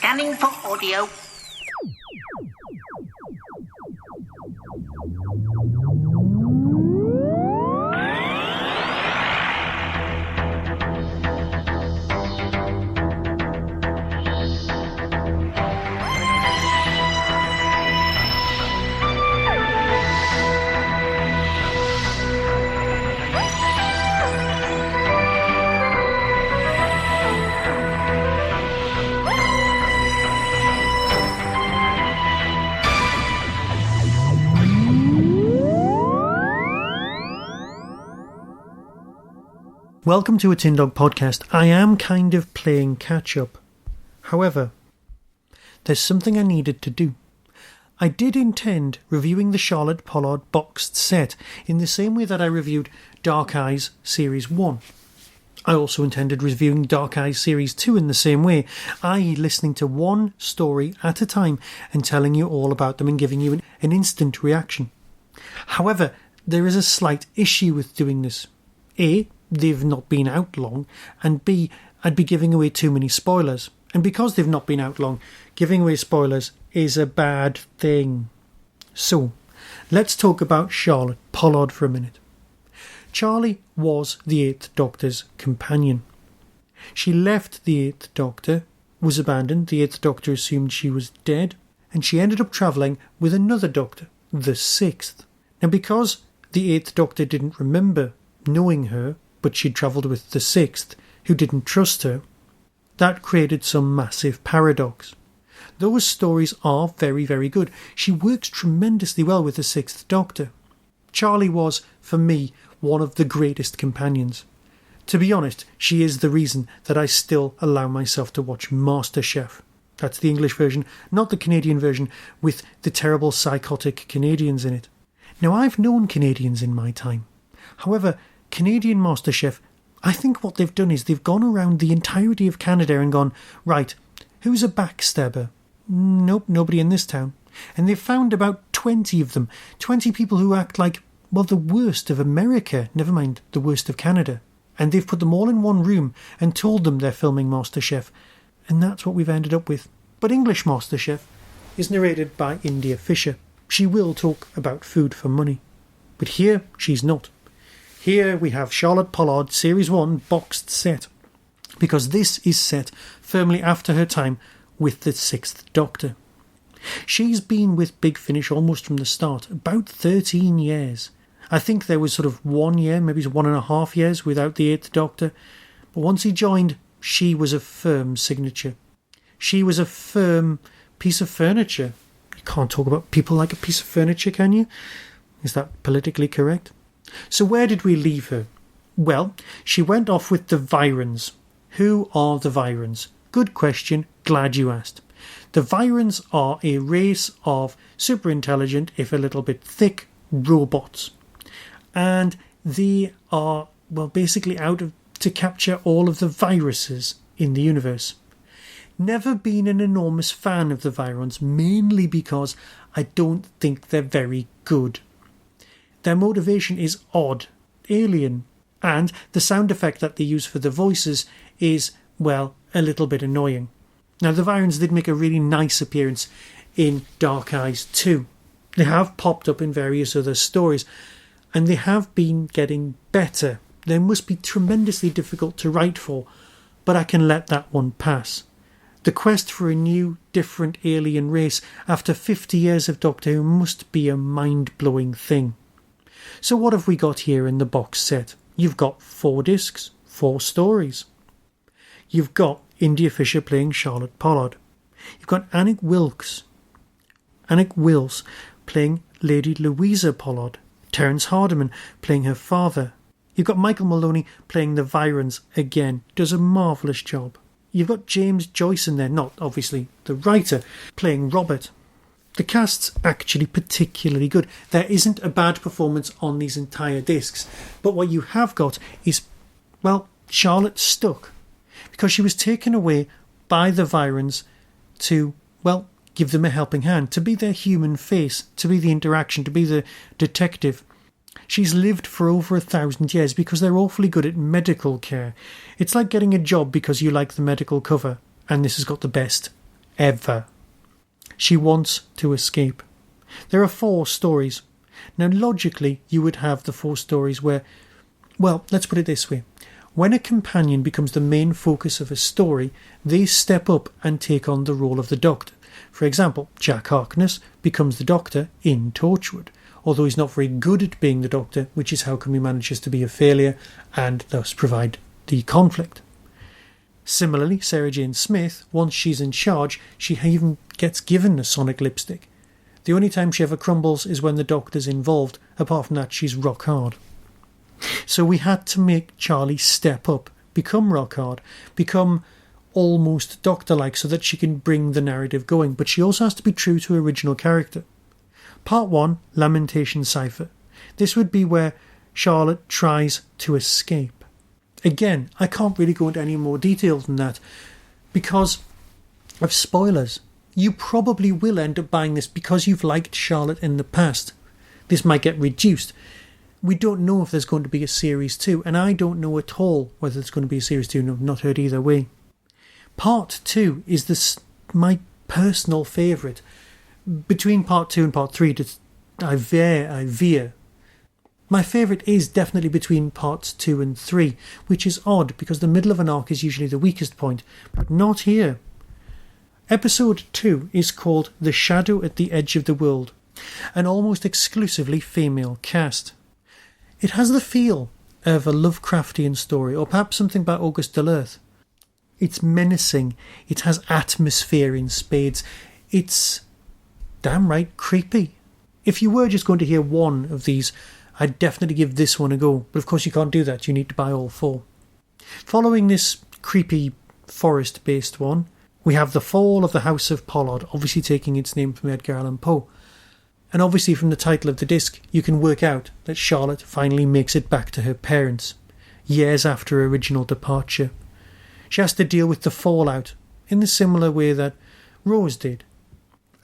Scanning for audio. Welcome to a Tin Dog podcast. I am kind of playing catch up. However, there's something I needed to do. I did intend reviewing the Charlotte Pollard Box Set in the same way that I reviewed Dark Eyes Series 1. I also intended reviewing Dark Eyes Series 2 in the same way, i.e. listening to one story at a time and telling you all about them and giving you an instant reaction. However, there is a slight issue with doing this. A, they've not been out long, and B, I'd be giving away too many spoilers. And because they've not been out long, giving away spoilers is a bad thing. So, let's talk about Charlotte Pollard for a minute. Charlie was the Eighth Doctor's companion. She left the Eighth Doctor, was abandoned, the Eighth Doctor assumed she was dead, and she ended up travelling with another Doctor, the Sixth. Now, because the Eighth Doctor didn't remember knowing her, but she'd travelled with the Sixth, who didn't trust her, that created some massive paradox. Those stories are very, very good. She works tremendously well with the Sixth Doctor. Charlie was, for me, one of the greatest companions. To be honest, she is the reason that I still allow myself to watch MasterChef. That's the English version, not the Canadian version, with the terrible psychotic Canadians in it. Now, I've known Canadians in my time. However, Canadian MasterChef, I think what they've done is they've gone around the entirety of Canada and gone, right, who's a backstabber? Nope, nobody in this town. And they've found about 20 of them, 20 people who act like, well, the worst of America, never mind the worst of Canada. And they've put them all in one room and told them they're filming MasterChef. And that's what we've ended up with. But English MasterChef is narrated by India Fisher. She will talk about food for money. But here, she's not. Here we have Charlotte Pollard Series 1 Boxed Set, because this is set firmly after her time with the Sixth Doctor. She's been with Big Finish almost from the start, about 13 years. I think there was sort of 1 year, maybe 1.5 years without the Eighth Doctor, but once he joined, she was a firm signature. She was a firm piece of furniture. You can't talk about people like a piece of furniture, can you? Is that politically correct? So where did we leave her? Well, she went off with the Virons. Who are the Virons? Good question, glad you asked. The Virons are a race of super intelligent, if a little bit thick, robots. And they are, well, basically out to capture all of the viruses in the universe. Never been an enormous fan of the Virons, mainly because I don't think they're very good. Their motivation is odd, alien, and the sound effect that they use for the voices is, well, a little bit annoying. Now, the Virons did make a really nice appearance in Dark Eyes 2. They have popped up in various other stories, and they have been getting better. They must be tremendously difficult to write for, but I can let that one pass. The quest for a new, different alien race after 50 years of Doctor Who must be a mind-blowing thing. So what have we got here in the box set? You've got 4 discs, 4 stories. You've got India Fisher playing Charlotte Pollard. You've got Annick Wills playing Lady Louisa Pollard. Terence Hardiman playing her father. You've got Michael Maloney playing the Virons again. Does a marvellous job. You've got James Joyce in there, not obviously the writer, playing Robert. The cast's actually particularly good. There isn't a bad performance on these entire discs. But what you have got is, well, Charlotte stuck. Because she was taken away by the Virons to, well, give them a helping hand, to be their human face, to be the interaction, to be the detective. She's lived for over 1,000 years because they're awfully good at medical care. It's like getting a job because you like the medical cover, and this has got the best ever. She wants to escape. There are 4 stories. Now, logically, you would have the 4 stories where, well, let's put it this way. When a companion becomes the main focus of a story, they step up and take on the role of the Doctor. For example, Jack Harkness becomes the Doctor in Torchwood, although he's not very good at being the Doctor, which is how come he manages to be a failure and thus provide the conflict. Similarly, Sarah Jane Smith, once she's in charge, she even gets given a sonic lipstick. The only time she ever crumbles is when the Doctor's involved. Apart from that, she's rock hard. So we had to make Charlie step up, become rock hard, become almost Doctor-like so that she can bring the narrative going. But she also has to be true to her original character. Part 1, Lamentation Cipher. This would be where Charlotte tries to escape. Again, I can't really go into any more detail than that because of spoilers. You probably will end up buying this because you've liked Charlotte in the past. This might get reduced. We don't know if there's going to be a Series 2, and I don't know at all whether there's going to be a Series 2, and I've not heard either way. Part 2 is my personal favourite. Between Part 2 and Part 3, I veer. My favourite is definitely between Parts 2 and 3, which is odd because the middle of an arc is usually the weakest point, but not here. Episode 2 is called The Shadow at the Edge of the World, an almost exclusively female cast. It has the feel of a Lovecraftian story, or perhaps something by Auguste Deleuze. It's menacing, it has atmosphere in spades, it's damn right creepy. If you were just going to hear one of these, I'd definitely give this one a go, but of course you can't do that, you need to buy all 4. Following this creepy forest-based one, we have The Fall of the House of Pollard, obviously taking its name from Edgar Allan Poe. And obviously from the title of the disc, you can work out that Charlotte finally makes it back to her parents, years after her original departure. She has to deal with the fallout, in the similar way that Rose did,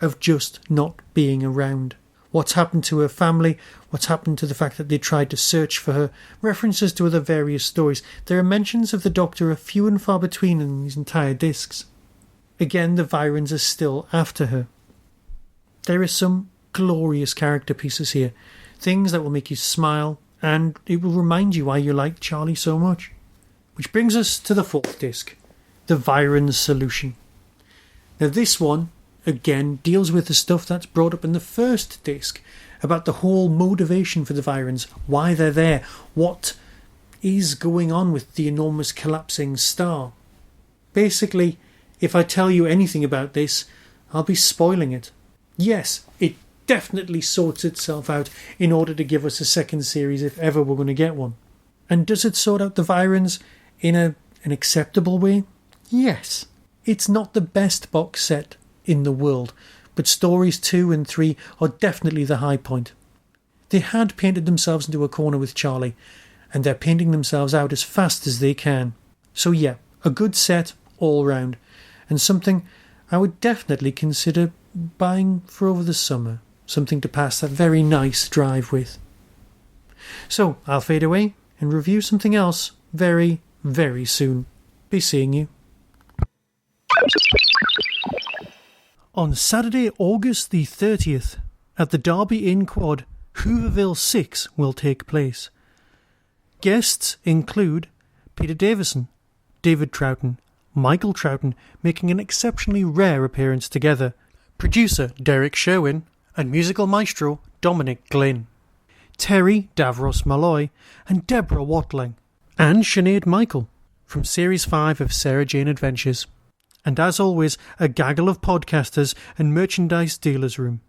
of just not being around. What's happened to her family, what's happened to the fact that they tried to search for her, references to other various stories. There are mentions of the Doctor are few and far between in these entire discs. Again, the Virons are still after her. There are some glorious character pieces here, things that will make you smile, and it will remind you why you like Charlie so much. Which brings us to the 4th disc, The Virons Solution. Now this one, again, deals with the stuff that's brought up in the 1st disc, about the whole motivation for the Virons, why they're there, what is going on with the enormous collapsing star. Basically, if I tell you anything about this, I'll be spoiling it. Yes, it definitely sorts itself out in order to give us a 2nd series if ever we're going to get one. And does it sort out the Virons in an acceptable way? Yes. It's not the best box set in the world, but stories 2 and 3 are definitely the high point. They had painted themselves into a corner with Charlie, and they're painting themselves out as fast as they can. So yeah, a good set all round, and something I would definitely consider buying for over the summer. Something to pass that very nice drive with. So I'll fade away and review something else very, very soon. Be seeing you. On Saturday, August the 30th, at the Derby Inn Quad, Hooverville 6 will take place. Guests include Peter Davison, David Troughton, Michael Troughton making an exceptionally rare appearance together, producer Derek Sherwin, and musical maestro Dominic Glynn, Terry Davros Malloy, and Deborah Watling, and Sinead Michael from Series 5 of Sarah Jane Adventures. And as always, a gaggle of podcasters and merchandise dealers' room.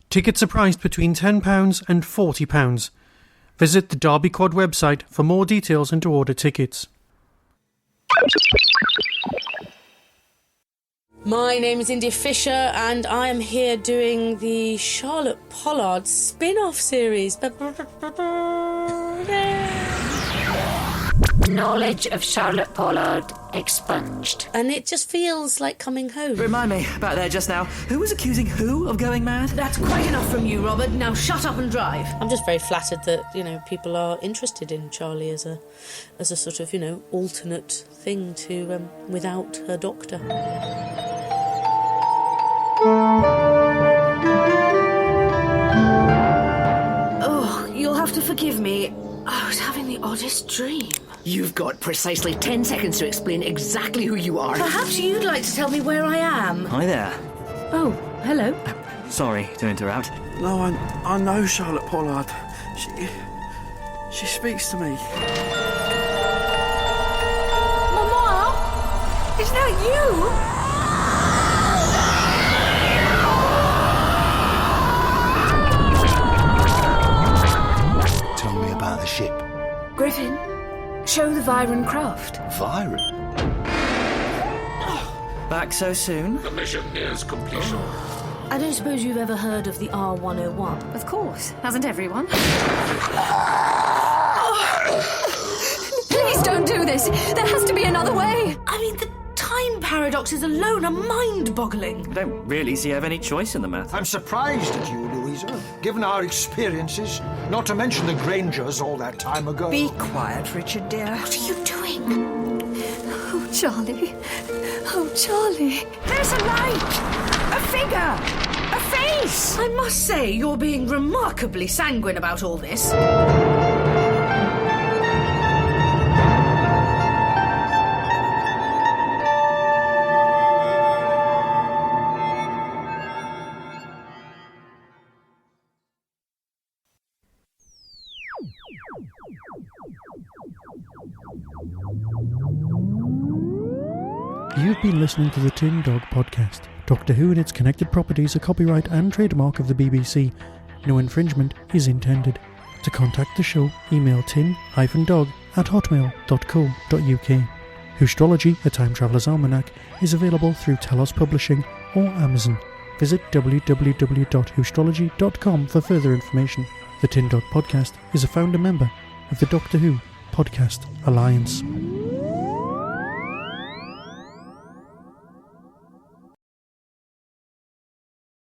Tickets are priced between £10 and £40. Visit the Derby Quad website for more details and to order tickets. My name is India Fisher and I am here doing the Charlotte Pollard spin-off series. Knowledge of Charlotte Pollard expunged. And it just feels like coming home. Remind me, back there just now, who was accusing who of going mad? That's quite enough from you, Robert. Now shut up and drive. I'm just very flattered that, people are interested in Charlie as a sort of, alternate thing to without her Doctor. Forgive me, I was having the oddest dream. You've got precisely 10 seconds to explain exactly who you are. Perhaps you'd like to tell me where I am. Hi there. Oh, hello. Sorry to interrupt. No, I know Charlotte Pollard. She speaks to me. Mama! Is that you? Tell me about the ship. Griffin, show the Viren craft. Viren? Back so soon? The mission is completion. I don't suppose you've ever heard of the R101. Of course. Hasn't everyone? Please don't do this. There has to be another way. I mean, the time paradoxes alone are mind-boggling. I don't really see I have any choice in the matter. I'm surprised at you, Louisa, given our experiences, not to mention the Grangers all that time ago. Be quiet, Richard, dear. What are you doing? Oh, Charlie. Oh, Charlie. There's a light! A figure! A face! I must say, you're being remarkably sanguine about all this. You've been listening to the Tin Dog Podcast. Doctor Who and its connected properties are copyright and trademark of the BBC. No infringement is intended. To contact the show, email tin-dog@hotmail.co.uk. Whostrology, a Time Traveller's Almanac, is available through Telos Publishing or Amazon. Visit www.whostrology.com for further information. The Tin Dog Podcast is a founder member of the Doctor Who Podcast Alliance.